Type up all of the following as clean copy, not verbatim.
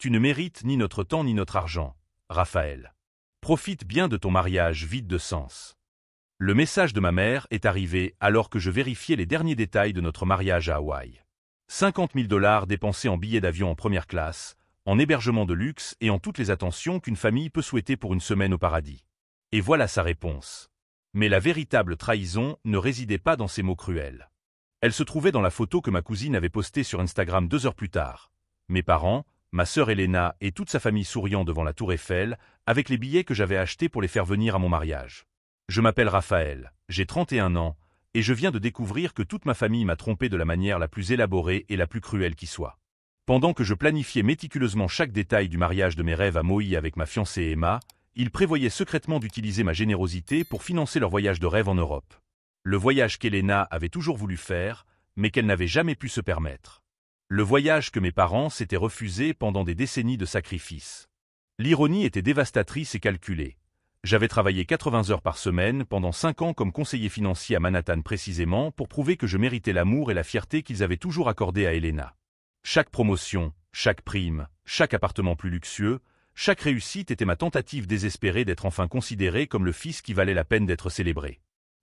Tu ne mérites ni notre temps ni notre argent, Raphaël. Profite bien de ton mariage vide de sens. Le message de ma mère est arrivé alors que je vérifiais les derniers détails de notre mariage à Hawaï. 50 000 $ dépensés en billets d'avion en première classe, en hébergement de luxe et en toutes les attentions qu'une famille peut souhaiter pour une semaine au paradis. Et voilà sa réponse. Mais la véritable trahison ne résidait pas dans ces mots cruels. Elle se trouvait dans la photo que ma cousine avait postée sur Instagram 2 heures plus tard. Mes parents, ma sœur Elena et toute sa famille souriant devant la tour Eiffel, avec les billets que j'avais achetés pour les faire venir à mon mariage. Je m'appelle Raphaël, j'ai 31 ans, et je viens de découvrir que toute ma famille m'a trompé de la manière la plus élaborée et la plus cruelle qui soit. Pendant que je planifiais méticuleusement chaque détail du mariage de mes rêves à Maui avec ma fiancée Emma, ils prévoyaient secrètement d'utiliser ma générosité pour financer leur voyage de rêve en Europe. Le voyage qu'Elena avait toujours voulu faire, mais qu'elle n'avait jamais pu se permettre. Le voyage que mes parents s'étaient refusé pendant des décennies de sacrifices. L'ironie était dévastatrice et calculée. J'avais travaillé 80 heures par semaine pendant 5 ans comme conseiller financier à Manhattan précisément pour prouver que je méritais l'amour et la fierté qu'ils avaient toujours accordé à Elena. Chaque promotion, chaque prime, chaque appartement plus luxueux, chaque réussite était ma tentative désespérée d'être enfin considéré comme le fils qui valait la peine d'être célébré.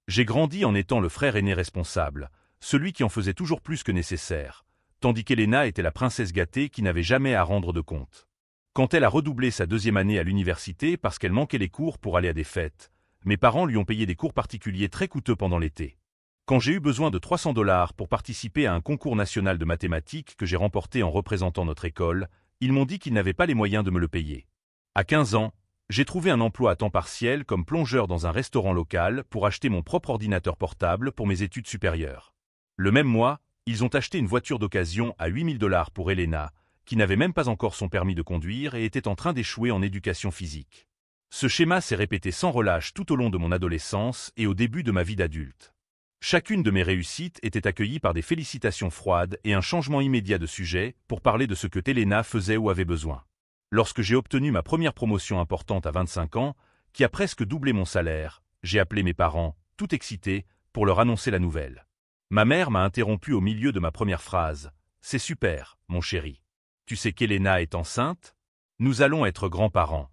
J'ai grandi en étant le frère aîné responsable, celui qui en faisait toujours plus que nécessaire, tandis qu'Elena était la princesse gâtée qui n'avait jamais à rendre de compte. Quand elle a redoublé sa 2e année à l'université parce qu'elle manquait les cours pour aller à des fêtes, mes parents lui ont payé des cours particuliers très coûteux pendant l'été. Quand j'ai eu besoin de 300 $ pour participer à un concours national de mathématiques que j'ai remporté en représentant notre école, ils m'ont dit qu'ils n'avaient pas les moyens de me le payer. À 15 ans, j'ai trouvé un emploi à temps partiel comme plongeur dans un restaurant local pour acheter mon propre ordinateur portable pour mes études supérieures. Le même mois, ils ont acheté une voiture d'occasion à 8 000 $ pour Elena, qui n'avait même pas encore son permis de conduire et était en train d'échouer en éducation physique. Ce schéma s'est répété sans relâche tout au long de mon adolescence et au début de ma vie d'adulte. Chacune de mes réussites était accueillie par des félicitations froides et un changement immédiat de sujet pour parler de ce que Elena faisait ou avait besoin. Lorsque j'ai obtenu ma première promotion importante à 25 ans, qui a presque doublé mon salaire, j'ai appelé mes parents, tout excité, pour leur annoncer la nouvelle. Ma mère m'a interrompu au milieu de ma première phrase. « C'est super, mon chéri. Tu sais qu'Elena est enceinte? Nous allons être grands-parents. »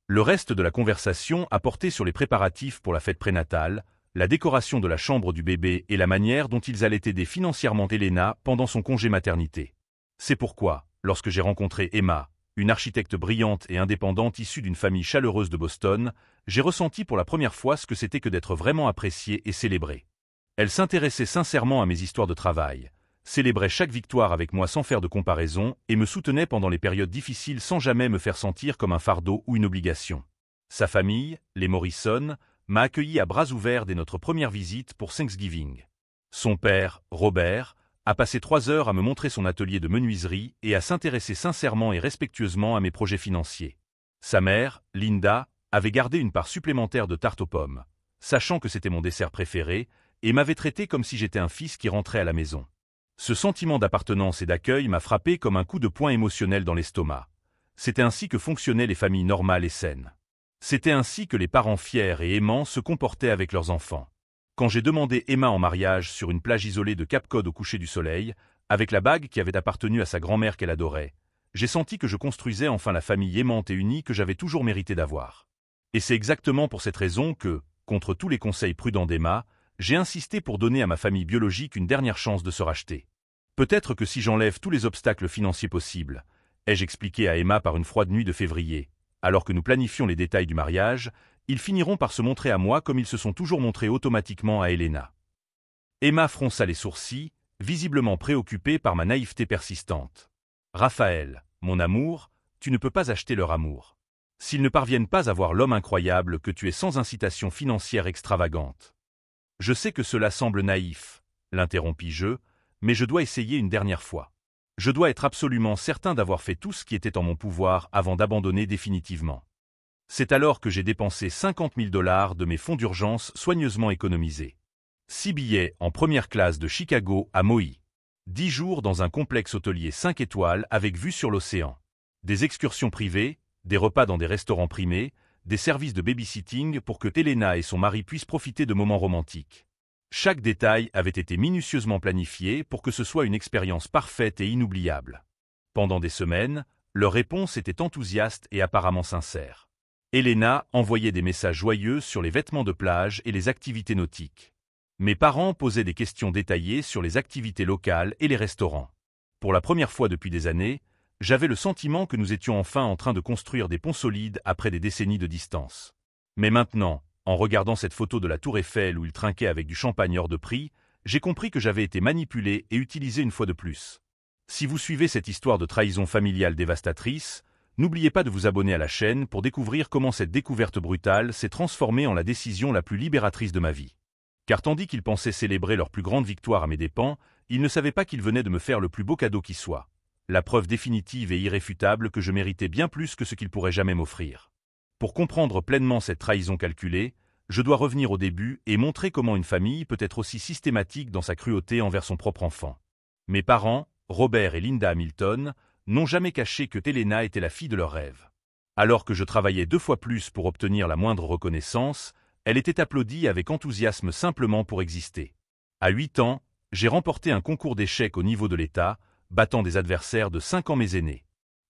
Le reste de la conversation a porté sur les préparatifs pour la fête prénatale, la décoration de la chambre du bébé et la manière dont ils allaient aider financièrement Elena pendant son congé maternité. C'est pourquoi, lorsque j'ai rencontré Emma, une architecte brillante et indépendante issue d'une famille chaleureuse de Boston, j'ai ressenti pour la première fois ce que c'était que d'être vraiment appréciée et célébrée. Elle s'intéressait sincèrement à mes histoires de travail, célébrait chaque victoire avec moi sans faire de comparaison et me soutenait pendant les périodes difficiles sans jamais me faire sentir comme un fardeau ou une obligation. Sa famille, les Morrison, m'a accueilli à bras ouverts dès notre première visite pour Thanksgiving. Son père, Robert, a passé 3 heures à me montrer son atelier de menuiserie et à s'intéresser sincèrement et respectueusement à mes projets financiers. Sa mère, Linda, avait gardé une part supplémentaire de tarte aux pommes, sachant que c'était mon dessert préféré, et m'avait traité comme si j'étais un fils qui rentrait à la maison. Ce sentiment d'appartenance et d'accueil m'a frappé comme un coup de poing émotionnel dans l'estomac. C'était ainsi que fonctionnaient les familles normales et saines. C'était ainsi que les parents fiers et aimants se comportaient avec leurs enfants. Quand j'ai demandé Emma en mariage sur une plage isolée de Cap Cod au coucher du soleil, avec la bague qui avait appartenu à sa grand-mère qu'elle adorait, j'ai senti que je construisais enfin la famille aimante et unie que j'avais toujours mérité d'avoir. Et c'est exactement pour cette raison que, contre tous les conseils prudents d'Emma, j'ai insisté pour donner à ma famille biologique une dernière chance de se racheter. Peut-être que si j'enlève tous les obstacles financiers possibles, ai-je expliqué à Emma par une froide nuit de février, alors que nous planifions les détails du mariage, ils finiront par se montrer à moi comme ils se sont toujours montrés automatiquement à Elena. Emma fronça les sourcils, visiblement préoccupée par ma naïveté persistante. « Raphaël, mon amour, tu ne peux pas acheter leur amour. S'ils ne parviennent pas à voir l'homme incroyable que tu es sans incitation financière extravagante. » « Je sais que cela semble naïf, » l'interrompis-je, « mais je dois essayer une dernière fois. Je dois être absolument certain d'avoir fait tout ce qui était en mon pouvoir avant d'abandonner définitivement. » C'est alors que j'ai dépensé 50 000 $ de mes fonds d'urgence soigneusement économisés. 6 billets en première classe de Chicago à Maui. 10 jours dans un complexe hôtelier 5 étoiles avec vue sur l'océan. Des excursions privées, des repas dans des restaurants primés, des services de babysitting pour que Elena et son mari puissent profiter de moments romantiques. Chaque détail avait été minutieusement planifié pour que ce soit une expérience parfaite et inoubliable. Pendant des semaines, Leurs réponses étaient enthousiastes et apparemment sincères. Elena envoyait des messages joyeux sur les vêtements de plage et les activités nautiques. Mes parents posaient des questions détaillées sur les activités locales et les restaurants. Pour la première fois depuis des années, j'avais le sentiment que nous étions enfin en train de construire des ponts solides après des décennies de distance. Mais maintenant, en regardant cette photo de la Tour Eiffel où il trinquait avec du champagne hors de prix, j'ai compris que j'avais été manipulé et utilisé une fois de plus. Si vous suivez cette histoire de trahison familiale dévastatrice, n'oubliez pas de vous abonner à la chaîne pour découvrir comment cette découverte brutale s'est transformée en la décision la plus libératrice de ma vie. Car tandis qu'ils pensaient célébrer leur plus grande victoire à mes dépens, ils ne savaient pas qu'ils venaient de me faire le plus beau cadeau qui soit. La preuve définitive et irréfutable que je méritais bien plus que ce qu'ils pourraient jamais m'offrir. Pour comprendre pleinement cette trahison calculée, je dois revenir au début et montrer comment une famille peut être aussi systématique dans sa cruauté envers son propre enfant. Mes parents, Robert et Linda Hamilton, n'ont jamais caché que Elena était la fille de leurs rêves. Alors que je travaillais 2 fois plus pour obtenir la moindre reconnaissance, elle était applaudie avec enthousiasme simplement pour exister. À 8 ans, j'ai remporté un concours d'échecs au niveau de l'État, battant des adversaires de 5 ans mes aînés.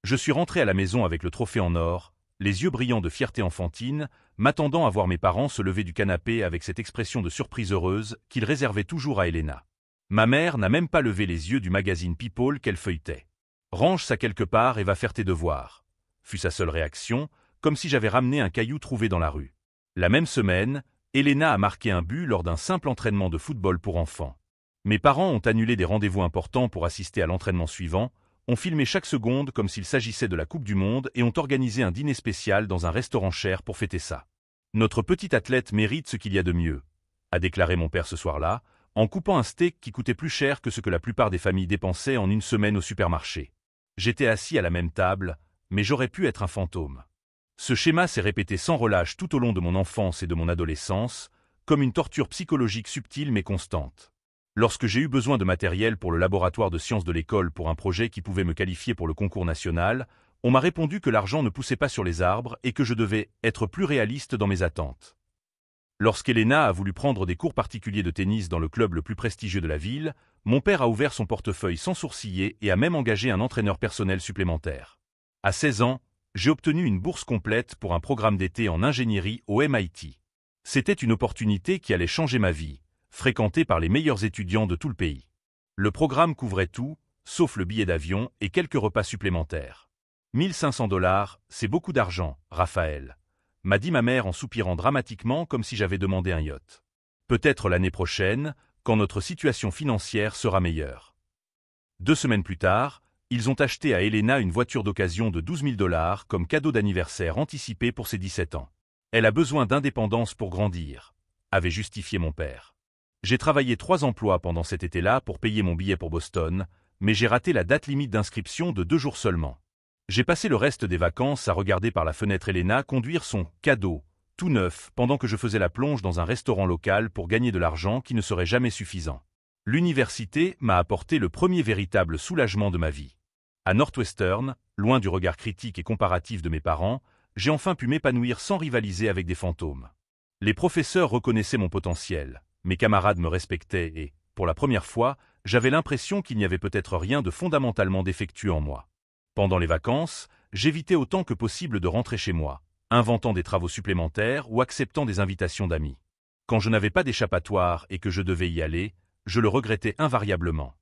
Je suis rentré à la maison avec le trophée en or, les yeux brillants de fierté enfantine, m'attendant à voir mes parents se lever du canapé avec cette expression de surprise heureuse qu'ils réservaient toujours à Elena. Ma mère n'a même pas levé les yeux du magazine People qu'elle feuilletait. « Range ça quelque part et va faire tes devoirs », fut sa seule réaction, comme si j'avais ramené un caillou trouvé dans la rue. La même semaine, Elena a marqué un but lors d'un simple entraînement de football pour enfants. Mes parents ont annulé des rendez-vous importants pour assister à l'entraînement suivant, ont filmé chaque seconde comme s'il s'agissait de la Coupe du Monde et ont organisé un dîner spécial dans un restaurant cher pour fêter ça. « Notre petit athlète mérite ce qu'il y a de mieux », a déclaré mon père ce soir-là, en coupant un steak qui coûtait plus cher que ce que la plupart des familles dépensaient en une semaine au supermarché. J'étais assis à la même table, mais j'aurais pu être un fantôme. Ce schéma s'est répété sans relâche tout au long de mon enfance et de mon adolescence, comme une torture psychologique subtile mais constante. Lorsque j'ai eu besoin de matériel pour le laboratoire de sciences de l'école pour un projet qui pouvait me qualifier pour le concours national, on m'a répondu que l'argent ne poussait pas sur les arbres et que je devais être plus réaliste dans mes attentes. Lorsqu'Elena a voulu prendre des cours particuliers de tennis dans le club le plus prestigieux de la ville, mon père a ouvert son portefeuille sans sourciller et a même engagé un entraîneur personnel supplémentaire. À 16 ans, j'ai obtenu une bourse complète pour un programme d'été en ingénierie au MIT. C'était une opportunité qui allait changer ma vie, fréquentée par les meilleurs étudiants de tout le pays. Le programme couvrait tout, sauf le billet d'avion et quelques repas supplémentaires. 1 500 $, c'est beaucoup d'argent, Raphaël, m'a dit ma mère en soupirant dramatiquement comme si j'avais demandé un yacht. Peut-être l'année prochaine, quand notre situation financière sera meilleure. 2 semaines plus tard, ils ont acheté à Elena une voiture d'occasion de 12 000 $ comme cadeau d'anniversaire anticipé pour ses 17 ans. Elle a besoin d'indépendance pour grandir, avait justifié mon père. J'ai travaillé 3 emplois pendant cet été-là pour payer mon billet pour Boston, mais j'ai raté la date limite d'inscription de 2 jours seulement. J'ai passé le reste des vacances à regarder par la fenêtre Elena conduire son cadeau, tout neuf, pendant que je faisais la plonge dans un restaurant local pour gagner de l'argent qui ne serait jamais suffisant. L'université m'a apporté le premier véritable soulagement de ma vie. À Northwestern, loin du regard critique et comparatif de mes parents, j'ai enfin pu m'épanouir sans rivaliser avec des fantômes. Les professeurs reconnaissaient mon potentiel, mes camarades me respectaient et, pour la première fois, j'avais l'impression qu'il n'y avait peut-être rien de fondamentalement défectueux en moi. Pendant les vacances, j'évitais autant que possible de rentrer chez moi, inventant des travaux supplémentaires ou acceptant des invitations d'amis. Quand je n'avais pas d'échappatoire et que je devais y aller, je le regrettais invariablement.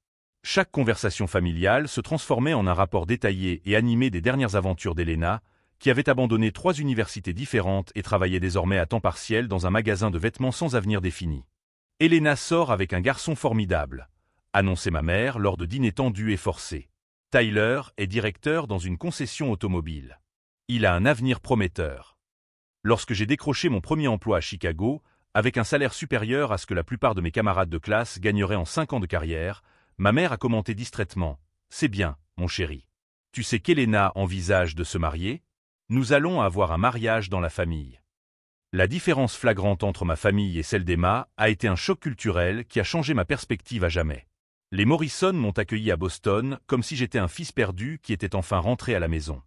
Chaque conversation familiale se transformait en un rapport détaillé et animé des dernières aventures d'Elena, qui avait abandonné 3 universités différentes et travaillait désormais à temps partiel dans un magasin de vêtements sans avenir défini. « Elena sort avec un garçon formidable », annonçait ma mère lors de dîners tendus et forcés. Tyler est directeur dans une concession automobile. Il a un avenir prometteur. Lorsque j'ai décroché mon premier emploi à Chicago, avec un salaire supérieur à ce que la plupart de mes camarades de classe gagneraient en 5 ans de carrière, ma mère a commenté distraitement « C'est bien, mon chéri. Tu sais qu'Elena envisage de se marier? Nous allons avoir un mariage dans la famille. » La différence flagrante entre ma famille et celle d'Emma a été un choc culturel qui a changé ma perspective à jamais. Les Morrison m'ont accueilli à Boston comme si j'étais un fils perdu qui était enfin rentré à la maison.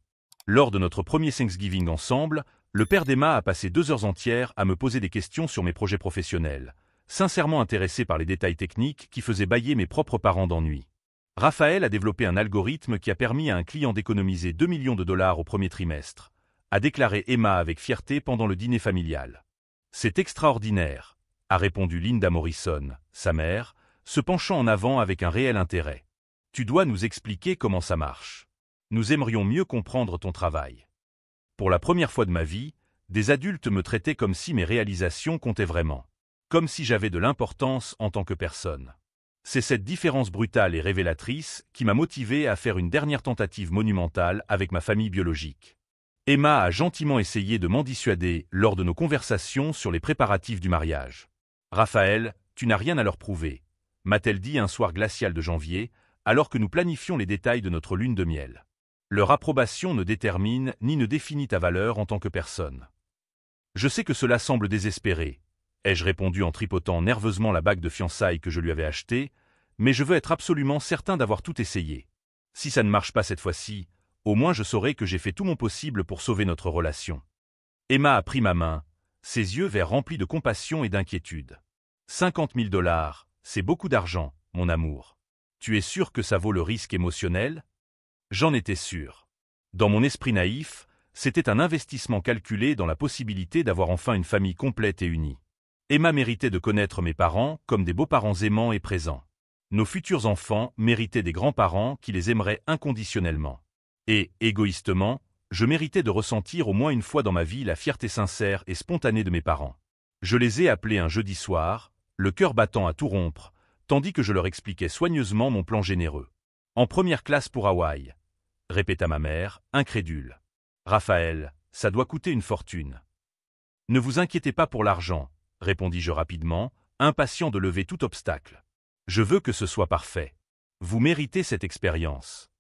Lors de notre premier Thanksgiving ensemble, le père d'Emma a passé 2 heures entières à me poser des questions sur mes projets professionnels, sincèrement intéressé par les détails techniques qui faisaient bâiller mes propres parents d'ennui. Raphaël a développé un algorithme qui a permis à un client d'économiser 2 millions de dollars au premier trimestre, a déclaré Emma avec fierté pendant le dîner familial. C'est extraordinaire, a répondu Linda Morrison, sa mère, se penchant en avant avec un réel intérêt. Tu dois nous expliquer comment ça marche. Nous aimerions mieux comprendre ton travail. Pour la première fois de ma vie, des adultes me traitaient comme si mes réalisations comptaient vraiment. Comme si j'avais de l'importance en tant que personne. C'est cette différence brutale et révélatrice qui m'a motivé à faire une dernière tentative monumentale avec ma famille biologique. Emma a gentiment essayé de m'en dissuader lors de nos conversations sur les préparatifs du mariage. Raphaël, tu n'as rien à leur prouver, m'a-t-elle dit un soir glacial de janvier, alors que nous planifions les détails de notre lune de miel. Leur approbation ne détermine ni ne définit ta valeur en tant que personne. Je sais que cela semble désespéré, ai-je répondu en tripotant nerveusement la bague de fiançailles que je lui avais achetée, mais je veux être absolument certain d'avoir tout essayé. Si ça ne marche pas cette fois-ci, au moins je saurai que j'ai fait tout mon possible pour sauver notre relation. Emma a pris ma main, ses yeux verts remplis de compassion et d'inquiétude. 50 000 dollars, c'est beaucoup d'argent, mon amour. Tu es sûr que ça vaut le risque émotionnel? J'en étais sûr. Dans mon esprit naïf, c'était un investissement calculé dans la possibilité d'avoir enfin une famille complète et unie. Emma méritait de connaître mes parents comme des beaux-parents aimants et présents. Nos futurs enfants méritaient des grands-parents qui les aimeraient inconditionnellement. Et, égoïstement, je méritais de ressentir au moins une fois dans ma vie la fierté sincère et spontanée de mes parents. Je les ai appelés un jeudi soir, le cœur battant à tout rompre, tandis que je leur expliquais soigneusement mon plan généreux. En première classe pour Hawaï, répéta ma mère, incrédule. Raphaël, ça doit coûter une fortune. Ne vous inquiétez pas pour l'argent, répondis-je rapidement, impatient de lever tout obstacle. Je veux que ce soit parfait. Vous méritez cette expérience.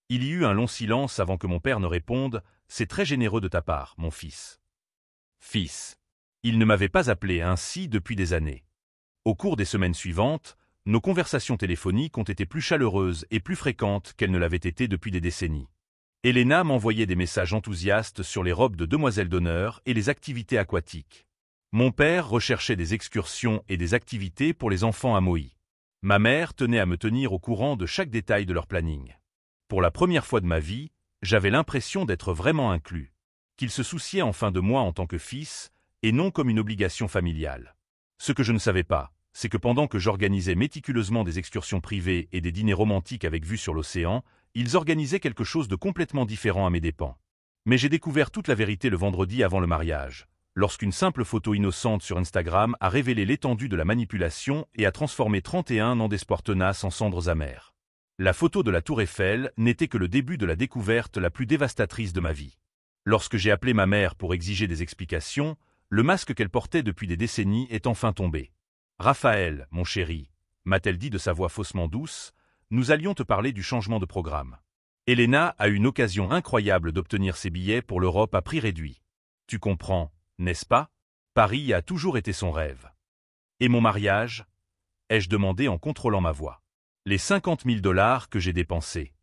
Il y eut un long silence avant que mon père ne réponde, c'est très généreux de ta part, mon fils. Fils. Il ne m'avait pas appelé ainsi depuis des années. Au cours des semaines suivantes, nos conversations téléphoniques ont été plus chaleureuses et plus fréquentes qu'elles ne l'avaient été depuis des décennies. Elena m'envoyait des messages enthousiastes sur les robes de demoiselles d'honneur et les activités aquatiques. Mon père recherchait des excursions et des activités pour les enfants à Maui. Ma mère tenait à me tenir au courant de chaque détail de leur planning. Pour la première fois de ma vie, j'avais l'impression d'être vraiment inclus, qu'ils se souciaient enfin de moi en tant que fils, et non comme une obligation familiale. Ce que je ne savais pas, c'est que pendant que j'organisais méticuleusement des excursions privées et des dîners romantiques avec vue sur l'océan, ils organisaient quelque chose de complètement différent à mes dépens. Mais j'ai découvert toute la vérité le vendredi avant le mariage, lorsqu'une simple photo innocente sur Instagram a révélé l'étendue de la manipulation et a transformé 31 ans d'espoir tenace en cendres amères. La photo de la Tour Eiffel n'était que le début de la découverte la plus dévastatrice de ma vie. Lorsque j'ai appelé ma mère pour exiger des explications, le masque qu'elle portait depuis des décennies est enfin tombé. « Raphaël, mon chéri », m'a-t-elle dit de sa voix faussement douce, nous allions te parler du changement de programme. Elena a eu une occasion incroyable d'obtenir ses billets pour l'Europe à prix réduit. Tu comprends, n'est-ce pas? Paris a toujours été son rêve. Et mon mariage? Ai-je demandé en contrôlant ma voix. Les 50 000 dollars que j'ai dépensés.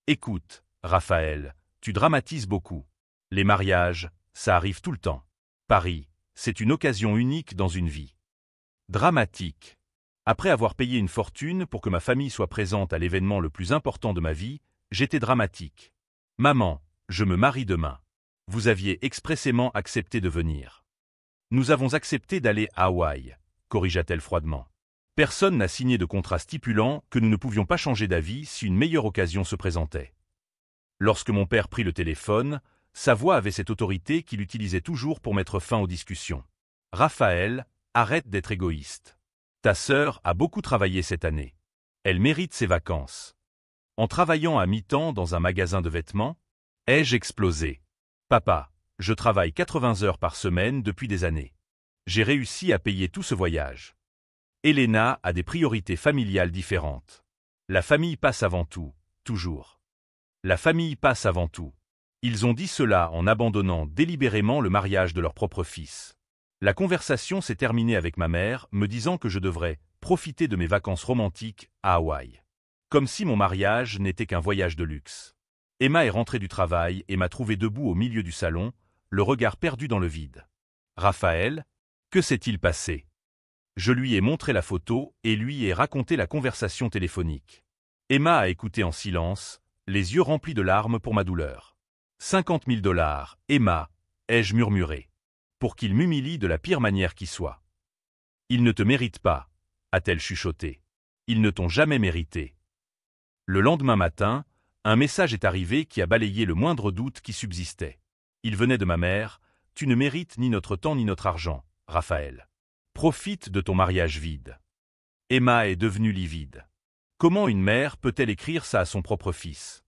Écoute, Raphaël, tu dramatises beaucoup. Les mariages, ça arrive tout le temps. Paris, c'est une occasion unique dans une vie. Dramatique. Après avoir payé une fortune pour que ma famille soit présente à l'événement le plus important de ma vie, j'étais dramatique. Maman, je me marie demain. Vous aviez expressément accepté de venir. Nous avons accepté d'aller à Hawaï, corrigea-t-elle froidement. Personne n'a signé de contrat stipulant que nous ne pouvions pas changer d'avis si une meilleure occasion se présentait. Lorsque mon père prit le téléphone, sa voix avait cette autorité qu'il utilisait toujours pour mettre fin aux discussions. Raphaël, arrête d'être égoïste. Ta sœur a beaucoup travaillé cette année. Elle mérite ses vacances. En travaillant à mi-temps dans un magasin de vêtements, ai-je explosé. Papa, je travaille 80 heures par semaine depuis des années. J'ai réussi à payer tout ce voyage. Elena a des priorités familiales différentes. La famille passe avant tout, toujours. La famille passe avant tout. Ils ont dit cela en abandonnant délibérément le mariage de leur propre fils. La conversation s'est terminée avec ma mère, me disant que je devrais profiter de mes vacances romantiques à Hawaï. Comme si mon mariage n'était qu'un voyage de luxe. Emma est rentrée du travail et m'a trouvé debout au milieu du salon, le regard perdu dans le vide. Raphaël, que s'est-il passé? Je lui ai montré la photo et lui ai raconté la conversation téléphonique. Emma a écouté en silence, les yeux remplis de larmes pour ma douleur. 50 000 $, Emma, ai-je murmuré. Pour qu'il m'humilie de la pire manière qui soit. Ils ne te méritent pas, a-t-elle chuchoté. Ils ne t'ont jamais mérité. Le lendemain matin, un message est arrivé qui a balayé le moindre doute qui subsistait. Il venait de ma mère. Tu ne mérites ni notre temps ni notre argent, Raphaël. Profite de ton mariage vide. Emma est devenue livide. Comment une mère peut-elle écrire ça à son propre fils?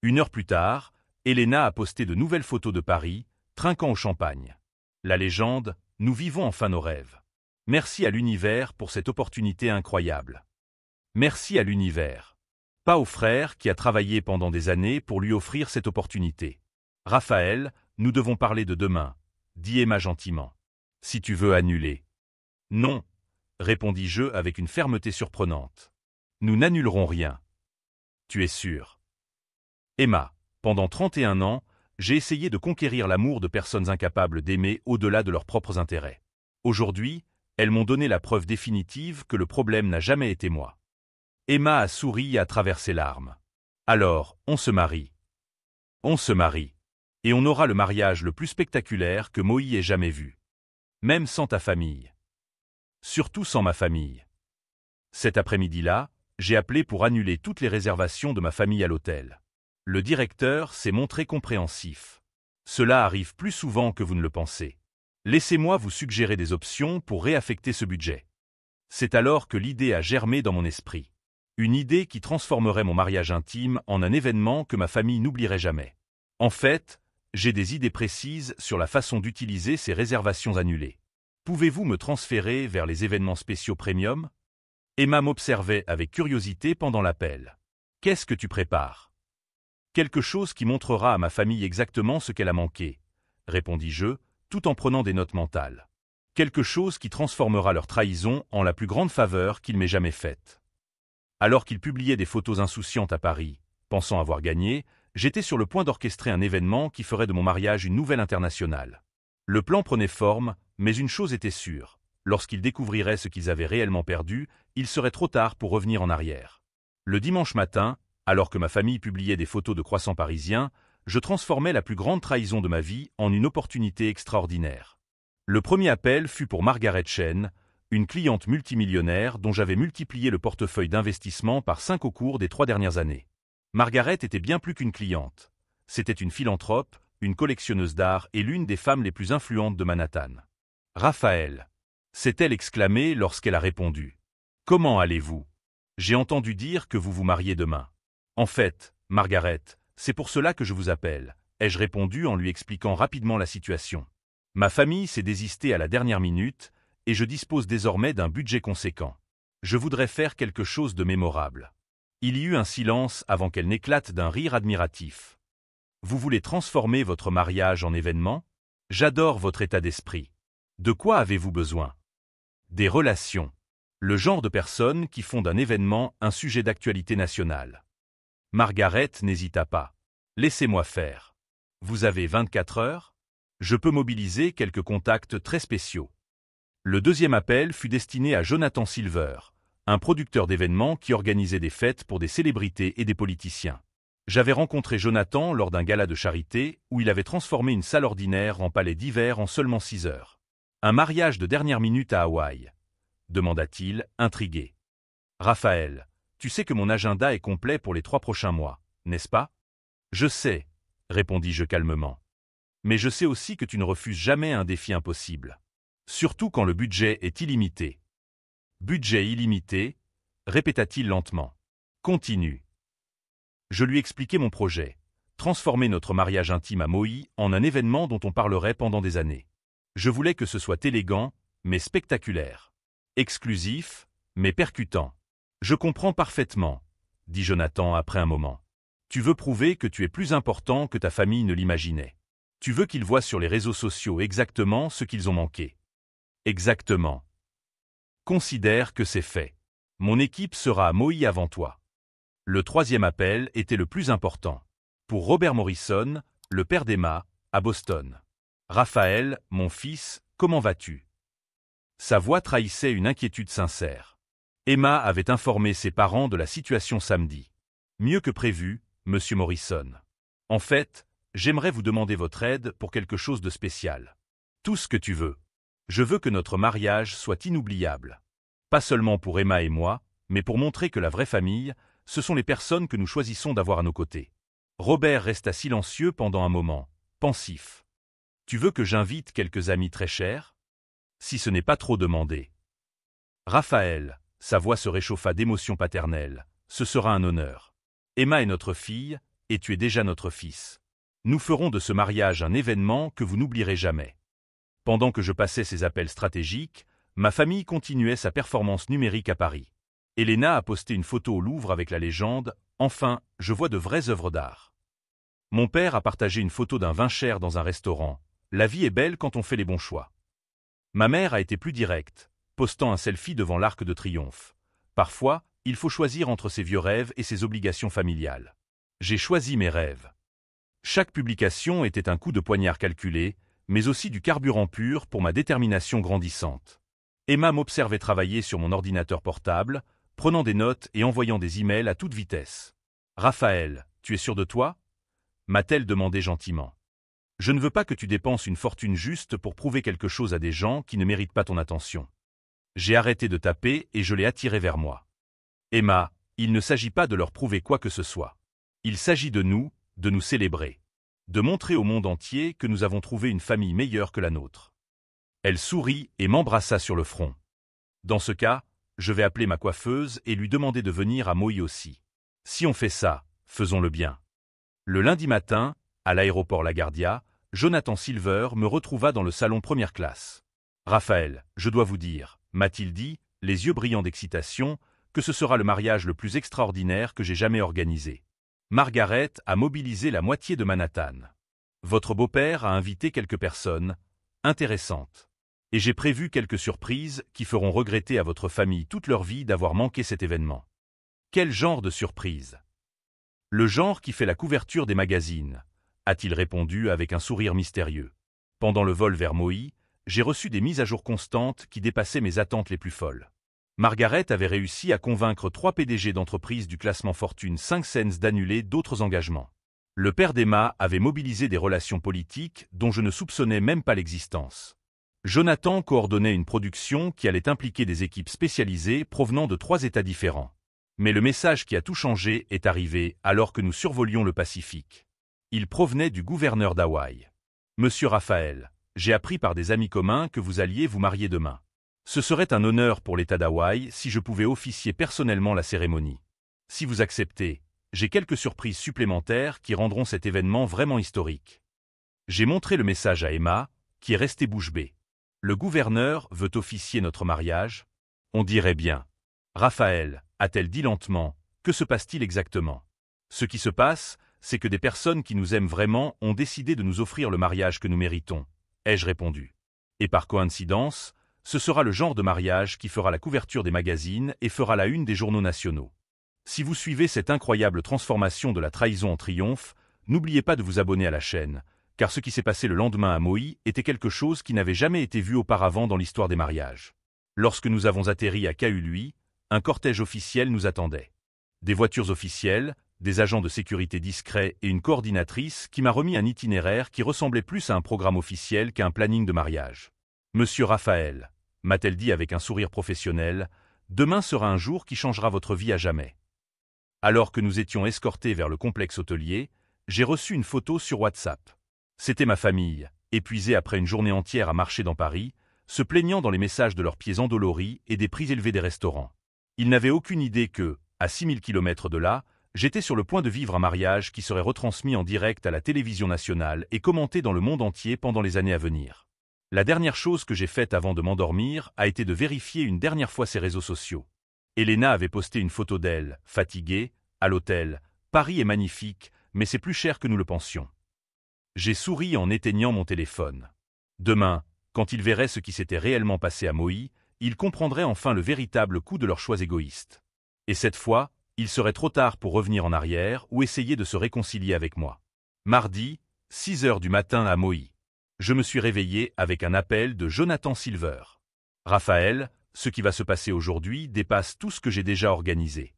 1 heure plus tard, Elena a posté de nouvelles photos de Paris, trinquant au champagne. La légende, nous vivons enfin nos rêves. Merci à l'univers pour cette opportunité incroyable. Merci à l'univers. Pas au frère qui a travaillé pendant des années pour lui offrir cette opportunité. Raphaël, nous devons parler de demain, dit Emma gentiment. Si tu veux annuler. Non, répondis-je avec une fermeté surprenante. Nous n'annulerons rien. Tu es sûr? Emma, pendant 31 ans, j'ai essayé de conquérir l'amour de personnes incapables d'aimer au-delà de leurs propres intérêts. Aujourd'hui, elles m'ont donné la preuve définitive que le problème n'a jamais été moi. Emma a souri à travers ses larmes. Alors, on se marie. On se marie. Et on aura le mariage le plus spectaculaire que Moïse ait jamais vu. Même sans ta famille. Surtout sans ma famille. Cet après-midi-là, j'ai appelé pour annuler toutes les réservations de ma famille à l'hôtel. Le directeur s'est montré compréhensif. Cela arrive plus souvent que vous ne le pensez. Laissez-moi vous suggérer des options pour réaffecter ce budget. C'est alors que l'idée a germé dans mon esprit. Une idée qui transformerait mon mariage intime en un événement que ma famille n'oublierait jamais. En fait, j'ai des idées précises sur la façon d'utiliser ces réservations annulées. Pouvez-vous me transférer vers les événements spéciaux premium? Emma m'observait avec curiosité pendant l'appel. Qu'est-ce que tu prépares? Quelque chose qui montrera à ma famille exactement ce qu'elle a manqué, répondis-je, tout en prenant des notes mentales. Quelque chose qui transformera leur trahison en la plus grande faveur qu'il m'ait jamais faite. Alors qu'il publiait des photos insouciantes à Paris, pensant avoir gagné, j'étais sur le point d'orchestrer un événement qui ferait de mon mariage une nouvelle internationale. Le plan prenait forme, mais une chose était sûre. Lorsqu'ils découvriraient ce qu'ils avaient réellement perdu, il serait trop tard pour revenir en arrière. Le dimanche matin, alors que ma famille publiait des photos de croissants parisiens, je transformais la plus grande trahison de ma vie en une opportunité extraordinaire. Le premier appel fut pour Margaret Chen, une cliente multimillionnaire dont j'avais multiplié le portefeuille d'investissement par 5 au cours des 3 dernières années. Margaret était bien plus qu'une cliente. C'était une philanthrope, une collectionneuse d'art et l'une des femmes les plus influentes de Manhattan. Raphaël, s'est-elle exclamée lorsqu'elle a répondu. Comment allez-vous? J'ai entendu dire que vous vous mariez demain. En fait, Margaret, c'est pour cela que je vous appelle, ai-je répondu en lui expliquant rapidement la situation. Ma famille s'est désistée à la dernière minute et je dispose désormais d'un budget conséquent. Je voudrais faire quelque chose de mémorable. Il y eut un silence avant qu'elle n'éclate d'un rire admiratif. Vous voulez transformer votre mariage en événement? J'adore votre état d'esprit. De quoi avez-vous besoin? Des relations. Le genre de personnes qui font d'un événement un sujet d'actualité nationale. Margaret n'hésita pas. Laissez-moi faire. Vous avez 24 heures? Je peux mobiliser quelques contacts très spéciaux. Le deuxième appel fut destiné à Jonathan Silver, un producteur d'événements qui organisait des fêtes pour des célébrités et des politiciens. J'avais rencontré Jonathan lors d'un gala de charité où il avait transformé une salle ordinaire en palais d'hiver en seulement 6 heures. Un mariage de dernière minute à Hawaï, demanda-t-il, intrigué. Raphaël, tu sais que mon agenda est complet pour les 3 prochains mois, n'est-ce pas? Je sais, répondis-je calmement. Mais je sais aussi que tu ne refuses jamais un défi impossible. Surtout quand le budget est illimité. Budget illimité, répéta-t-il lentement. Continue. Je lui expliquai mon projet, transformer notre mariage intime à Moïse en un événement dont on parlerait pendant des années. Je voulais que ce soit élégant, mais spectaculaire. Exclusif, mais percutant. Je comprends parfaitement, dit Jonathan après un moment. Tu veux prouver que tu es plus important que ta famille ne l'imaginait. Tu veux qu'ils voient sur les réseaux sociaux exactement ce qu'ils ont manqué. Exactement. Considère que c'est fait. Mon équipe sera à Moïse avant toi. Le troisième appel était le plus important. Pour Robert Morrison, le père d'Emma, à Boston. Raphaël, mon fils, comment vas-tu? Sa voix trahissait une inquiétude sincère. Emma avait informé ses parents de la situation samedi. Mieux que prévu, Monsieur Morrison. En fait, j'aimerais vous demander votre aide pour quelque chose de spécial. Tout ce que tu veux. Je veux que notre mariage soit inoubliable. Pas seulement pour Emma et moi, mais pour montrer que la vraie famille, ce sont les personnes que nous choisissons d'avoir à nos côtés. Robert resta silencieux pendant un moment, pensif. Tu veux que j'invite quelques amis très chers? Si ce n'est pas trop demandé. Raphaël, sa voix se réchauffa d'émotion paternelle, ce sera un honneur. Emma est notre fille, et tu es déjà notre fils. Nous ferons de ce mariage un événement que vous n'oublierez jamais. Pendant que je passais ces appels stratégiques, ma famille continuait sa performance numérique à Paris. Elena a posté une photo au Louvre avec la légende « Enfin, je vois de vraies œuvres d'art ». Mon père a partagé une photo d'un vin cher dans un restaurant. La vie est belle quand on fait les bons choix. Ma mère a été plus directe, postant un selfie devant l'Arc de Triomphe. Parfois, il faut choisir entre ses vieux rêves et ses obligations familiales. J'ai choisi mes rêves. Chaque publication était un coup de poignard calculé, mais aussi du carburant pur pour ma détermination grandissante. Emma m'observait travailler sur mon ordinateur portable, prenant des notes et envoyant des emails à toute vitesse. « Raphaël, tu es sûr de toi ?» m'a-t-elle demandé gentiment. « Je ne veux pas que tu dépenses une fortune juste pour prouver quelque chose à des gens qui ne méritent pas ton attention. » J'ai arrêté de taper et je l'ai attiré vers moi. « Emma, il ne s'agit pas de leur prouver quoi que ce soit. Il s'agit de nous célébrer. De montrer au monde entier que nous avons trouvé une famille meilleure que la nôtre. » Elle sourit et m'embrassa sur le front. « Dans ce cas, je vais appeler ma coiffeuse et lui demander de venir à Maui aussi. Si on fait ça, faisons-le bien. » Le lundi matin, à l'aéroport LaGuardia, Jonathan Silver me retrouva dans le salon première classe. « Raphaël, je dois vous dire, » m'a-t-il dit, les yeux brillants d'excitation, que ce sera le mariage le plus extraordinaire que j'ai jamais organisé. Margaret a mobilisé la moitié de Manhattan. Votre beau-père a invité quelques personnes intéressantes. Et j'ai prévu quelques surprises qui feront regretter à votre famille toute leur vie d'avoir manqué cet événement. Quel genre de surprise? Le genre qui fait la couverture des magazines, a-t-il répondu avec un sourire mystérieux. Pendant le vol vers Maui, j'ai reçu des mises à jour constantes qui dépassaient mes attentes les plus folles. Margaret avait réussi à convaincre 3 PDG d'entreprises du classement Fortune 500 d'annuler d'autres engagements. Le père d'Emma avait mobilisé des relations politiques dont je ne soupçonnais même pas l'existence. Jonathan coordonnait une production qui allait impliquer des équipes spécialisées provenant de 3 États différents. Mais le message qui a tout changé est arrivé alors que nous survolions le Pacifique. Il provenait du gouverneur d'Hawaï. « Monsieur Raphaël, j'ai appris par des amis communs que vous alliez vous marier demain. Ce serait un honneur pour l'État d'Hawaï si je pouvais officier personnellement la cérémonie. Si vous acceptez, j'ai quelques surprises supplémentaires qui rendront cet événement vraiment historique. » J'ai montré le message à Emma, qui est restée bouche bée. « Le gouverneur veut officier notre mariage? On dirait bien. » « Raphaël, a-t-elle dit lentement, que se passe-t-il exactement? » « Ce qui se passe, c'est que des personnes qui nous aiment vraiment ont décidé de nous offrir le mariage que nous méritons, ai-je répondu. Et par coïncidence, ce sera le genre de mariage qui fera la couverture des magazines et fera la une des journaux nationaux. Si vous suivez cette incroyable transformation de la trahison en triomphe, n'oubliez pas de vous abonner à la chaîne, car ce qui s'est passé le lendemain à Maui était quelque chose qui n'avait jamais été vu auparavant dans l'histoire des mariages. Lorsque nous avons atterri à Kahului, un cortège officiel nous attendait. Des voitures officielles, des agents de sécurité discrets et une coordinatrice qui m'a remis un itinéraire qui ressemblait plus à un programme officiel qu'à un planning de mariage. « Monsieur Raphaël, » m'a-t-elle dit avec un sourire professionnel, « demain sera un jour qui changera votre vie à jamais. » Alors que nous étions escortés vers le complexe hôtelier, j'ai reçu une photo sur WhatsApp. C'était ma famille, épuisée après une journée entière à marcher dans Paris, se plaignant dans les messages de leurs pieds endoloris et des prix élevés des restaurants. Ils n'avaient aucune idée que, à 6000 km de là, j'étais sur le point de vivre un mariage qui serait retransmis en direct à la télévision nationale et commenté dans le monde entier pendant les années à venir. La dernière chose que j'ai faite avant de m'endormir a été de vérifier une dernière fois ses réseaux sociaux. Elena avait posté une photo d'elle, fatiguée, à l'hôtel. « Paris est magnifique, mais c'est plus cher que nous le pensions. » J'ai souri en éteignant mon téléphone. Demain, quand ils verraient ce qui s'était réellement passé à Maui, ils comprendraient enfin le véritable coût de leurs choix égoïstes. Et cette fois, il serait trop tard pour revenir en arrière ou essayer de se réconcilier avec moi. Mardi, 6 heures du matin à Maui. Je me suis réveillé avec un appel de Jonathan Silver. « Raphaël, ce qui va se passer aujourd'hui dépasse tout ce que j'ai déjà organisé.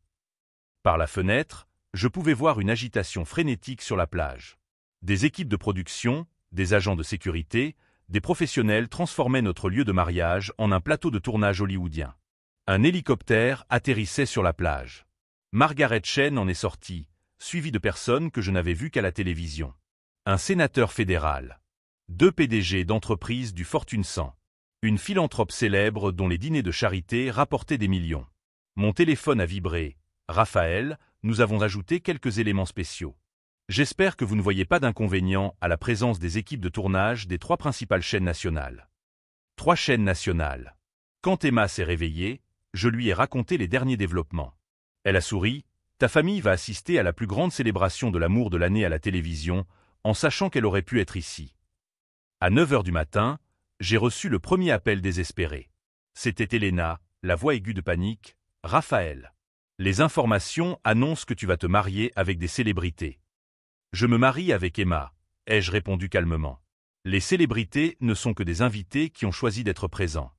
Par la fenêtre, je pouvais voir une agitation frénétique sur la plage. Des équipes de production, des agents de sécurité, des professionnels transformaient notre lieu de mariage en un plateau de tournage hollywoodien. Un hélicoptère atterrissait sur la plage. Margaret Chen en est sortie, suivie de personnes que je n'avais vues qu'à la télévision. Un sénateur fédéral. 2 PDG d'entreprises du Fortune 100. Une philanthrope célèbre dont les dîners de charité rapportaient des millions. Mon téléphone a vibré. Raphaël, nous avons ajouté quelques éléments spéciaux. J'espère que vous ne voyez pas d'inconvénient à la présence des équipes de tournage des 3 principales chaînes nationales. 3 chaînes nationales. Quand Emma s'est réveillée, je lui ai raconté les derniers développements. Elle a souri. Ta famille va assister à la plus grande célébration de l'amour de l'année à la télévision, en sachant qu'elle aurait pu être ici. À 9 h du matin, j'ai reçu le premier appel désespéré. C'était Elena, la voix aiguë de panique. Raphaël. Les informations annoncent que tu vas te marier avec des célébrités. Je me marie avec Emma, ai-je répondu calmement. Les célébrités ne sont que des invités qui ont choisi d'être présents.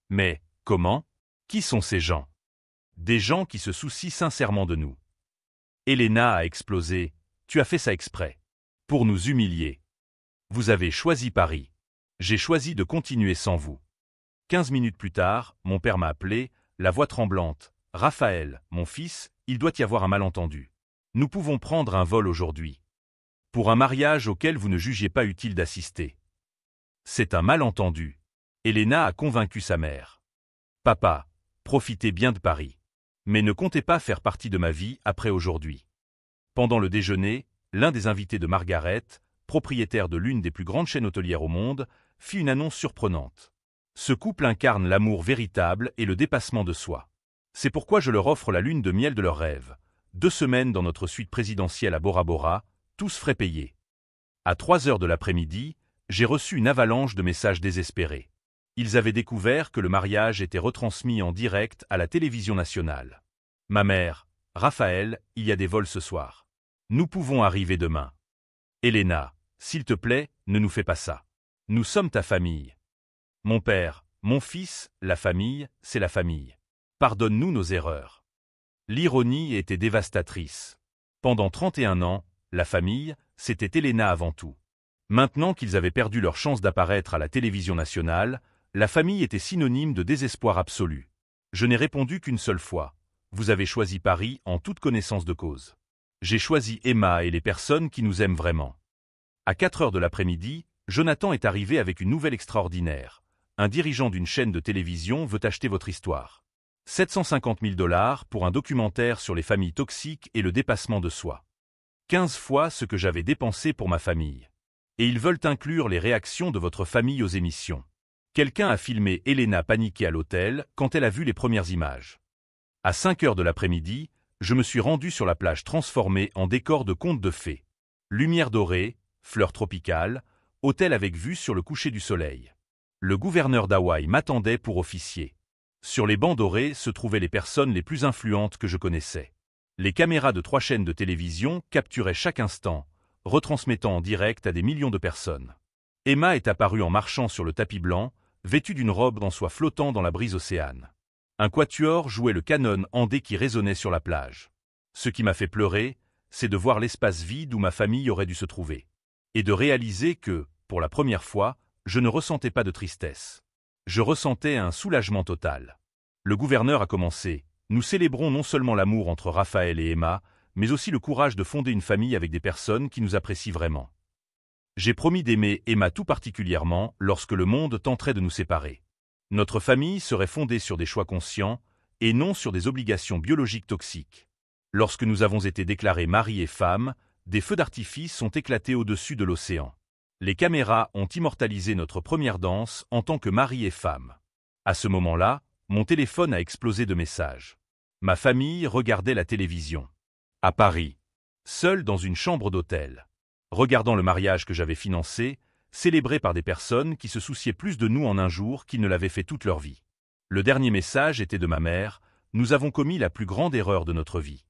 Mais, comment? Qui sont ces gens? Des gens qui se soucient sincèrement de nous. Elena a explosé. Tu as fait ça exprès. Pour nous humilier. Vous avez choisi Paris. J'ai choisi de continuer sans vous. 15 minutes plus tard, mon père m'a appelé, la voix tremblante. Raphaël, mon fils, il doit y avoir un malentendu. Nous pouvons prendre un vol aujourd'hui. Pour un mariage auquel vous ne jugiez pas utile d'assister. C'est un malentendu. Elena a convaincu sa mère. Papa, profitez bien de Paris. Mais ne comptez pas faire partie de ma vie après aujourd'hui. Pendant le déjeuner, l'un des invités de Margaret, propriétaire de l'une des plus grandes chaînes hôtelières au monde, fit une annonce surprenante. Ce couple incarne l'amour véritable et le dépassement de soi. C'est pourquoi je leur offre la lune de miel de leurs rêves. 2 semaines dans notre suite présidentielle à Bora Bora, tous frais payés. À 3 h de l'après-midi, j'ai reçu une avalanche de messages désespérés. Ils avaient découvert que le mariage était retransmis en direct à la télévision nationale. Ma mère, Raphaël, il y a des vols ce soir. Nous pouvons arriver demain. Elena, s'il te plaît, ne nous fais pas ça. Nous sommes ta famille. Mon père, mon fils, la famille, c'est la famille. Pardonne-nous nos erreurs. L'ironie était dévastatrice. Pendant 31 ans, la famille, c'était Elena avant tout. Maintenant qu'ils avaient perdu leur chance d'apparaître à la télévision nationale, la famille était synonyme de désespoir absolu. Je n'ai répondu qu'une seule fois. Vous avez choisi Paris en toute connaissance de cause. J'ai choisi Emma et les personnes qui nous aiment vraiment. À 4 h de l'après-midi, Jonathan est arrivé avec une nouvelle extraordinaire. Un dirigeant d'une chaîne de télévision veut acheter votre histoire. 750 000 $ pour un documentaire sur les familles toxiques et le dépassement de soi. 15 fois ce que j'avais dépensé pour ma famille. Et ils veulent inclure les réactions de votre famille aux émissions. Quelqu'un a filmé Elena paniquée à l'hôtel quand elle a vu les premières images. À 5 h de l'après-midi, je me suis rendu sur la plage transformée en décor de contes de fées. Lumière dorée, fleurs tropicales, hôtel avec vue sur le coucher du soleil. Le gouverneur d'Hawaï m'attendait pour officier. Sur les bancs dorés se trouvaient les personnes les plus influentes que je connaissais. Les caméras de 3 chaînes de télévision capturaient chaque instant, retransmettant en direct à des millions de personnes. Emma est apparue en marchant sur le tapis blanc, vêtue d'une robe en soie flottant dans la brise océane. Un quatuor jouait le canon andé qui résonnait sur la plage. Ce qui m'a fait pleurer, c'est de voir l'espace vide où ma famille aurait dû se trouver. Et de réaliser que, pour la première fois, je ne ressentais pas de tristesse. Je ressentais un soulagement total. Le gouverneur a commencé. Nous célébrons non seulement l'amour entre Raphaël et Emma, mais aussi le courage de fonder une famille avec des personnes qui nous apprécient vraiment. J'ai promis d'aimer Emma tout particulièrement lorsque le monde tenterait de nous séparer. Notre famille serait fondée sur des choix conscients et non sur des obligations biologiques toxiques. Lorsque nous avons été déclarés mari et femme, des feux d'artifice ont éclaté au-dessus de l'océan. Les caméras ont immortalisé notre première danse en tant que mari et femme. À ce moment-là, mon téléphone a explosé de messages. Ma famille regardait la télévision. À Paris. Seul dans une chambre d'hôtel. Regardant le mariage que j'avais financé, célébré par des personnes qui se souciaient plus de nous en un jour qu'ils ne l'avaient fait toute leur vie. Le dernier message était de ma mère, « Nous avons commis la plus grande erreur de notre vie. »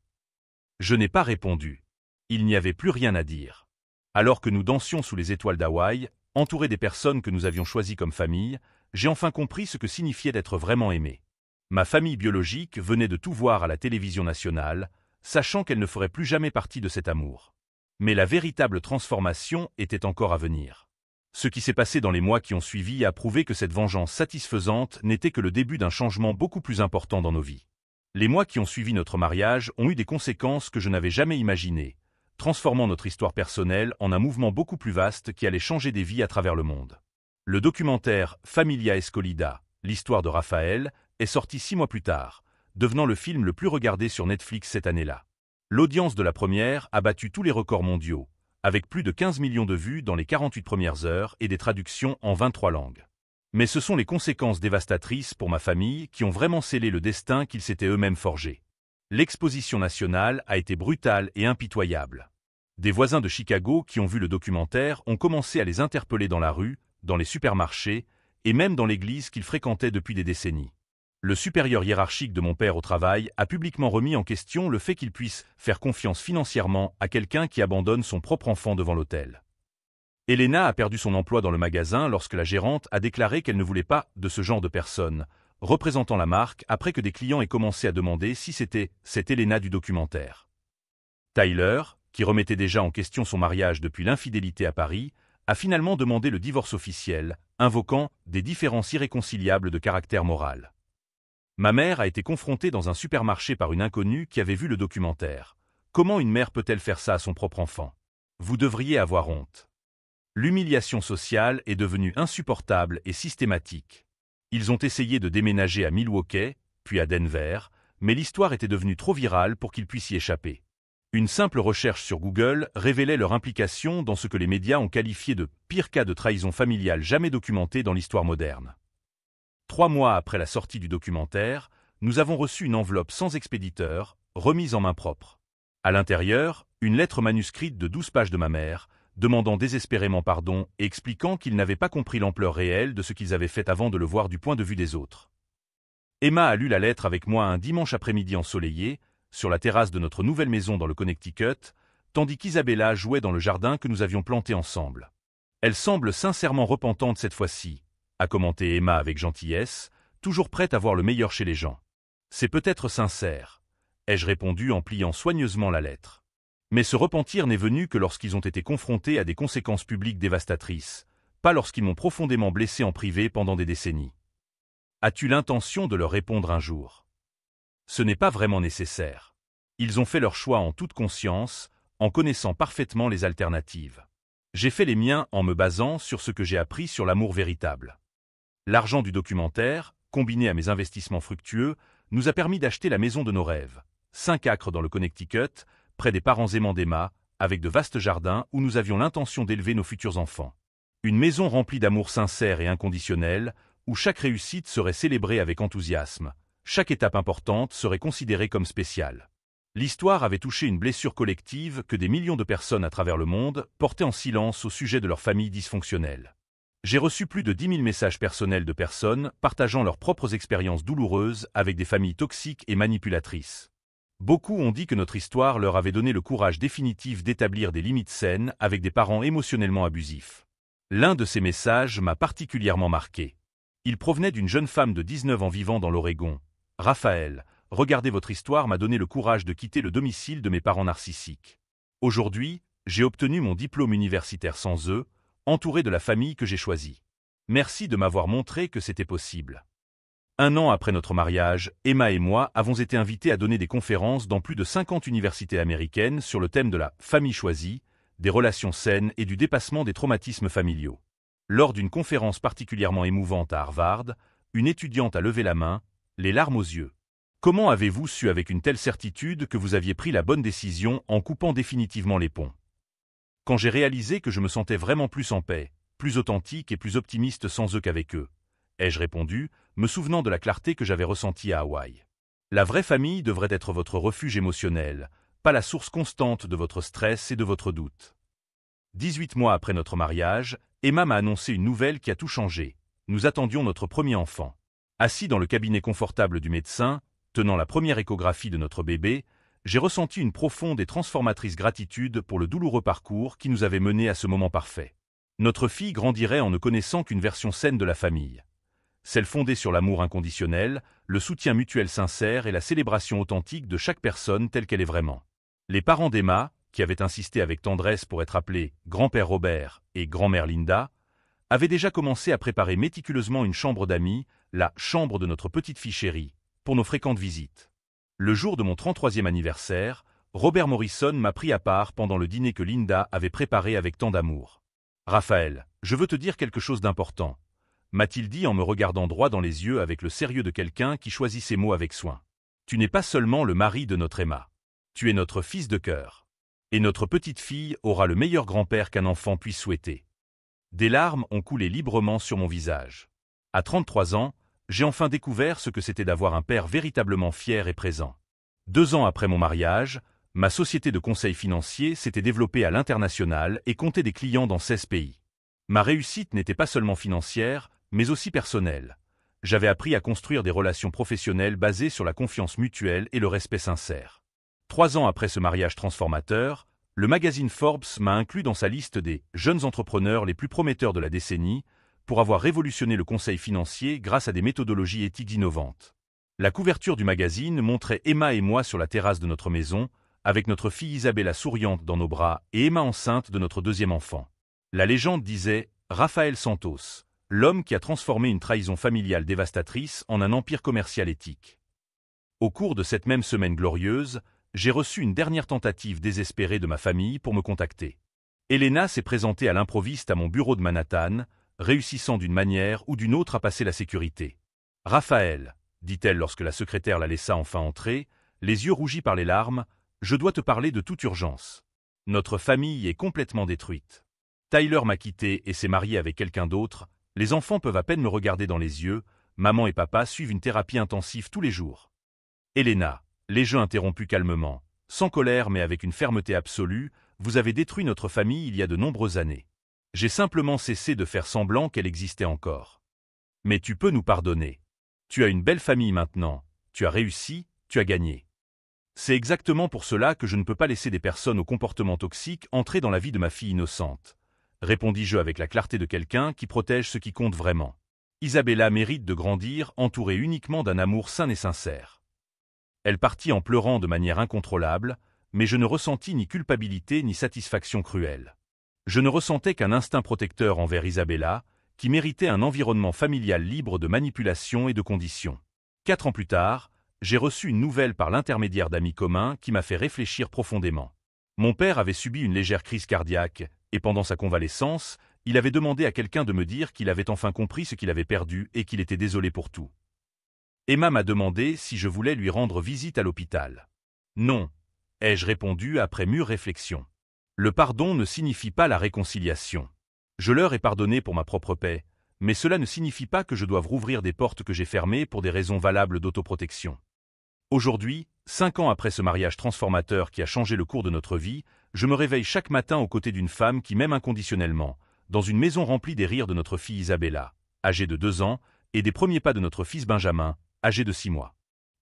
Je n'ai pas répondu. Il n'y avait plus rien à dire. Alors que nous dansions sous les étoiles d'Hawaï, entourés des personnes que nous avions choisies comme famille, j'ai enfin compris ce que signifiait d'être vraiment aimé. Ma famille biologique venait de tout voir à la télévision nationale, sachant qu'elle ne ferait plus jamais partie de cet amour. Mais la véritable transformation était encore à venir. Ce qui s'est passé dans les mois qui ont suivi a prouvé que cette vengeance satisfaisante n'était que le début d'un changement beaucoup plus important dans nos vies. Les mois qui ont suivi notre mariage ont eu des conséquences que je n'avais jamais imaginées, transformant notre histoire personnelle en un mouvement beaucoup plus vaste qui allait changer des vies à travers le monde. Le documentaire Familia Escolida, l'histoire de Raphaël, est sorti 6 mois plus tard, devenant le film le plus regardé sur Netflix cette année-là. L'audience de la première a battu tous les records mondiaux, avec plus de 15 millions de vues dans les 48 premières heures et des traductions en 23 langues. Mais ce sont les conséquences dévastatrices pour ma famille qui ont vraiment scellé le destin qu'ils s'étaient eux-mêmes forgé. L'exposition nationale a été brutale et impitoyable. Des voisins de Chicago qui ont vu le documentaire ont commencé à les interpeller dans la rue, dans les supermarchés et même dans l'église qu'ils fréquentaient depuis des décennies. Le supérieur hiérarchique de mon père au travail a publiquement remis en question le fait qu'il puisse faire confiance financièrement à quelqu'un qui abandonne son propre enfant devant l'autel. Elena a perdu son emploi dans le magasin lorsque la gérante a déclaré qu'elle ne voulait pas de ce genre de personne, représentant la marque après que des clients aient commencé à demander si c'était cette Elena du documentaire. Tyler, qui remettait déjà en question son mariage depuis l'infidélité à Paris, a finalement demandé le divorce officiel, invoquant des différences irréconciliables de caractère moral. Ma mère a été confrontée dans un supermarché par une inconnue qui avait vu le documentaire. Comment une mère peut-elle faire ça à son propre enfant? Vous devriez avoir honte. L'humiliation sociale est devenue insupportable et systématique. Ils ont essayé de déménager à Milwaukee, puis à Denver, mais l'histoire était devenue trop virale pour qu'ils puissent y échapper. Une simple recherche sur Google révélait leur implication dans ce que les médias ont qualifié de pire cas de trahison familiale jamais documenté dans l'histoire moderne. 3 mois après la sortie du documentaire, nous avons reçu une enveloppe sans expéditeur, remise en main propre. À l'intérieur, une lettre manuscrite de 12 pages de ma mère, demandant désespérément pardon et expliquant qu'ils n'avaient pas compris l'ampleur réelle de ce qu'ils avaient fait avant de le voir du point de vue des autres. Emma a lu la lettre avec moi un dimanche après-midi ensoleillé, sur la terrasse de notre nouvelle maison dans le Connecticut, tandis qu'Isabella jouait dans le jardin que nous avions planté ensemble. Elle semble sincèrement repentante cette fois-ci, a commenté Emma avec gentillesse, toujours prête à voir le meilleur chez les gens. C'est peut-être sincère, ai-je répondu en pliant soigneusement la lettre. Mais ce repentir n'est venu que lorsqu'ils ont été confrontés à des conséquences publiques dévastatrices, pas lorsqu'ils m'ont profondément blessé en privé pendant des décennies. As-tu l'intention de leur répondre un jour? Ce n'est pas vraiment nécessaire. Ils ont fait leur choix en toute conscience, en connaissant parfaitement les alternatives. J'ai fait les miens en me basant sur ce que j'ai appris sur l'amour véritable. L'argent du documentaire, combiné à mes investissements fructueux, nous a permis d'acheter la maison de nos rêves, 5 acres dans le Connecticut, près des parents aimants d'Emma, avec de vastes jardins où nous avions l'intention d'élever nos futurs enfants. Une maison remplie d'amour sincère et inconditionnel, où chaque réussite serait célébrée avec enthousiasme, chaque étape importante serait considérée comme spéciale. L'histoire avait touché une blessure collective que des millions de personnes à travers le monde portaient en silence au sujet de leur famille dysfonctionnelle. J'ai reçu plus de 10 000 messages personnels de personnes partageant leurs propres expériences douloureuses avec des familles toxiques et manipulatrices. Beaucoup ont dit que notre histoire leur avait donné le courage définitif d'établir des limites saines avec des parents émotionnellement abusifs. L'un de ces messages m'a particulièrement marqué. Il provenait d'une jeune femme de 19 ans vivant dans l'Oregon. Raphaël, regardez, votre histoire m'a donné le courage de quitter le domicile de mes parents narcissiques. Aujourd'hui, j'ai obtenu mon diplôme universitaire sans eux, entouré de la famille que j'ai choisie. Merci de m'avoir montré que c'était possible. 1 an après notre mariage, Emma et moi avons été invités à donner des conférences dans plus de 50 universités américaines sur le thème de la famille choisie, des relations saines et du dépassement des traumatismes familiaux. Lors d'une conférence particulièrement émouvante à Harvard, une étudiante a levé la main, les larmes aux yeux. Comment avez-vous su avec une telle certitude que vous aviez pris la bonne décision en coupant définitivement les ponts? Quand j'ai réalisé que je me sentais vraiment plus en paix, plus authentique et plus optimiste sans eux qu'avec eux, ai-je répondu, me souvenant de la clarté que j'avais ressentie à Hawaï. La vraie famille devrait être votre refuge émotionnel, pas la source constante de votre stress et de votre doute. 18 mois après notre mariage, Emma m'a annoncé une nouvelle qui a tout changé. Nous attendions notre premier enfant. Assis dans le cabinet confortable du médecin, tenant la première échographie de notre bébé, j'ai ressenti une profonde et transformatrice gratitude pour le douloureux parcours qui nous avait menés à ce moment parfait. Notre fille grandirait en ne connaissant qu'une version saine de la famille. celle fondée sur l'amour inconditionnel, le soutien mutuel sincère et la célébration authentique de chaque personne telle qu'elle est vraiment. Les parents d'Emma, qui avaient insisté avec tendresse pour être appelés grand-père Robert et grand-mère Linda, avaient déjà commencé à préparer méticuleusement une chambre d'amis, la chambre de notre petite fille chérie, pour nos fréquentes visites. Le jour de mon 33e anniversaire, Robert Morrison m'a pris à part pendant le dîner que Linda avait préparé avec tant d'amour. « Raphaël, je veux te dire quelque chose d'important », m'a-t-il dit en me regardant droit dans les yeux avec le sérieux de quelqu'un qui choisit ses mots avec soin. « Tu n'es pas seulement le mari de notre Emma. Tu es notre fils de cœur. Et notre petite fille aura le meilleur grand-père qu'un enfant puisse souhaiter. » Des larmes ont coulé librement sur mon visage. À 33 ans, j'ai enfin découvert ce que c'était d'avoir un père véritablement fier et présent. 2 ans après mon mariage, ma société de conseil financier s'était développée à l'international et comptait des clients dans 16 pays. Ma réussite n'était pas seulement financière, mais aussi personnelle. J'avais appris à construire des relations professionnelles basées sur la confiance mutuelle et le respect sincère. 3 ans après ce mariage transformateur, le magazine Forbes m'a inclus dans sa liste des jeunes entrepreneurs les plus prometteurs de la décennie pour avoir révolutionné le conseil financier grâce à des méthodologies éthiques innovantes. La couverture du magazine montrait Emma et moi sur la terrasse de notre maison, avec notre fille Isabella souriante dans nos bras et Emma enceinte de notre 2e enfant. La légende disait « Raphaël Santos, l'homme qui a transformé une trahison familiale dévastatrice en un empire commercial éthique ». Au cours de cette même semaine glorieuse, j'ai reçu une dernière tentative désespérée de ma famille pour me contacter. Elena s'est présentée à l'improviste à mon bureau de Manhattan, réussissant d'une manière ou d'une autre à passer la sécurité. « Raphaël, » dit-elle lorsque la secrétaire la laissa enfin entrer, les yeux rougis par les larmes, « je dois te parler de toute urgence. Notre famille est complètement détruite. Tyler m'a quitté et s'est marié avec quelqu'un d'autre, les enfants peuvent à peine me regarder dans les yeux, maman et papa suivent une thérapie intensive tous les jours. » Elena, les jeux interrompus calmement, sans colère mais avec une fermeté absolue, vous avez détruit notre famille il y a de nombreuses années. J'ai simplement cessé de faire semblant qu'elle existait encore. Mais tu peux nous pardonner. Tu as une belle famille maintenant, tu as réussi, tu as gagné. C'est exactement pour cela que je ne peux pas laisser des personnes au comportement toxique entrer dans la vie de ma fille innocente, répondis-je avec la clarté de quelqu'un qui protège ce qui compte vraiment. Isabella mérite de grandir entourée uniquement d'un amour sain et sincère. Elle partit en pleurant de manière incontrôlable, mais je ne ressentis ni culpabilité ni satisfaction cruelle. Je ne ressentais qu'un instinct protecteur envers Isabella, qui méritait un environnement familial libre de manipulation et de conditions. 4 ans plus tard, j'ai reçu une nouvelle par l'intermédiaire d'amis communs qui m'a fait réfléchir profondément. Mon père avait subi une légère crise cardiaque, et pendant sa convalescence, il avait demandé à quelqu'un de me dire qu'il avait enfin compris ce qu'il avait perdu et qu'il était désolé pour tout. Emma m'a demandé si je voulais lui rendre visite à l'hôpital. Non, ai-je répondu après mûre réflexion. Le pardon ne signifie pas la réconciliation. Je leur ai pardonné pour ma propre paix, mais cela ne signifie pas que je doive rouvrir des portes que j'ai fermées pour des raisons valables d'autoprotection. Aujourd'hui, 5 ans après ce mariage transformateur qui a changé le cours de notre vie, je me réveille chaque matin aux côtés d'une femme qui m'aime inconditionnellement, dans une maison remplie des rires de notre fille Isabella, âgée de 2 ans, et des premiers pas de notre fils Benjamin, âgé de 6 mois.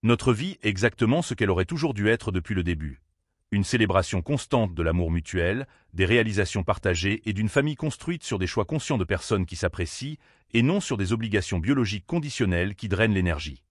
Notre vie est exactement ce qu'elle aurait toujours dû être depuis le début. Une célébration constante de l'amour mutuel, des réalisations partagées et d'une famille construite sur des choix conscients de personnes qui s'apprécient et non sur des obligations biologiques conditionnelles qui drainent l'énergie.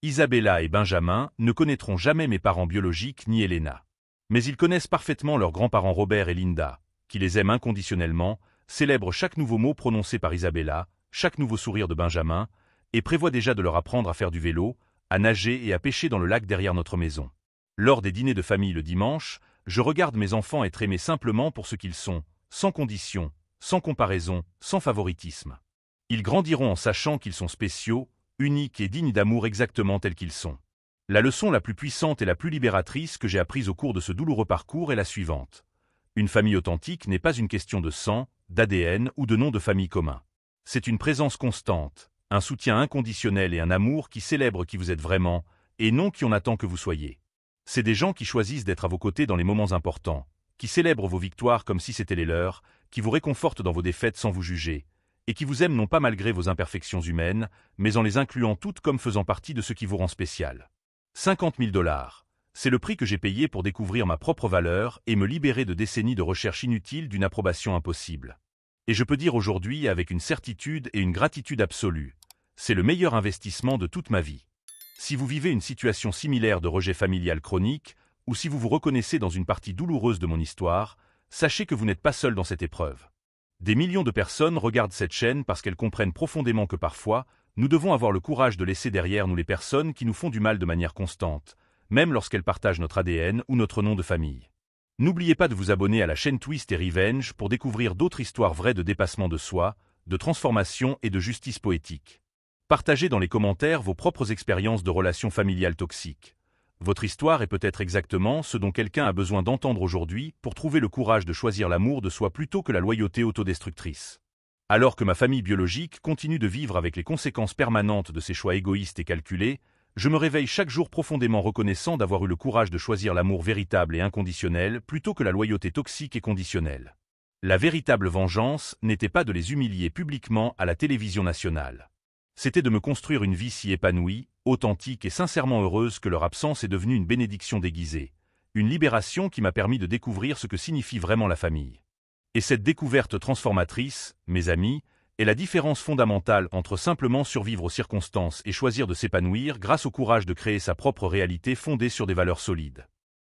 Isabella et Benjamin ne connaîtront jamais mes parents biologiques ni Elena. Mais ils connaissent parfaitement leurs grands-parents Robert et Linda, qui les aiment inconditionnellement, célèbrent chaque nouveau mot prononcé par Isabella, chaque nouveau sourire de Benjamin, et prévoit déjà de leur apprendre à faire du vélo, à nager et à pêcher dans le lac derrière notre maison. Lors des dîners de famille le dimanche, je regarde mes enfants être aimés simplement pour ce qu'ils sont, sans condition, sans comparaison, sans favoritisme. Ils grandiront en sachant qu'ils sont spéciaux, uniques et dignes d'amour exactement tels qu'ils sont. La leçon la plus puissante et la plus libératrice que j'ai apprise au cours de ce douloureux parcours est la suivante. Une famille authentique n'est pas une question de sang, d'ADN ou de nom de famille commun. C'est une présence constante, un soutien inconditionnel et un amour qui célèbre qui vous êtes vraiment, et non qui on attend que vous soyez. C'est des gens qui choisissent d'être à vos côtés dans les moments importants, qui célèbrent vos victoires comme si c'était les leurs, qui vous réconfortent dans vos défaites sans vous juger, et qui vous aiment non pas malgré vos imperfections humaines, mais en les incluant toutes comme faisant partie de ce qui vous rend spécial. 50 000 $, c'est le prix que j'ai payé pour découvrir ma propre valeur et me libérer de décennies de recherche inutile d'une approbation impossible. Et je peux dire aujourd'hui avec une certitude et une gratitude absolue, C'est le meilleur investissement de toute ma vie. Si vous vivez une situation similaire de rejet familial chronique, ou si vous vous reconnaissez dans une partie douloureuse de mon histoire, sachez que vous n'êtes pas seul dans cette épreuve. Des millions de personnes regardent cette chaîne parce qu'elles comprennent profondément que parfois, nous devons avoir le courage de laisser derrière nous les personnes qui nous font du mal de manière constante, même lorsqu'elles partagent notre ADN ou notre nom de famille. N'oubliez pas de vous abonner à la chaîne Twist et Revenge pour découvrir d'autres histoires vraies de dépassement de soi, de transformation et de justice poétique. Partagez dans les commentaires vos propres expériences de relations familiales toxiques. Votre histoire est peut-être exactement ce dont quelqu'un a besoin d'entendre aujourd'hui pour trouver le courage de choisir l'amour de soi plutôt que la loyauté autodestructrice. Alors que ma famille biologique continue de vivre avec les conséquences permanentes de ses choix égoïstes et calculés, je me réveille chaque jour profondément reconnaissant d'avoir eu le courage de choisir l'amour véritable et inconditionnel plutôt que la loyauté toxique et conditionnelle. La véritable vengeance n'était pas de les humilier publiquement à la télévision nationale. C'était de me construire une vie si épanouie, authentique et sincèrement heureuse que leur absence est devenue une bénédiction déguisée, une libération qui m'a permis de découvrir ce que signifie vraiment la famille. Et cette découverte transformatrice, mes amis, est la différence fondamentale entre simplement survivre aux circonstances et choisir de s'épanouir grâce au courage de créer sa propre réalité fondée sur des valeurs solides.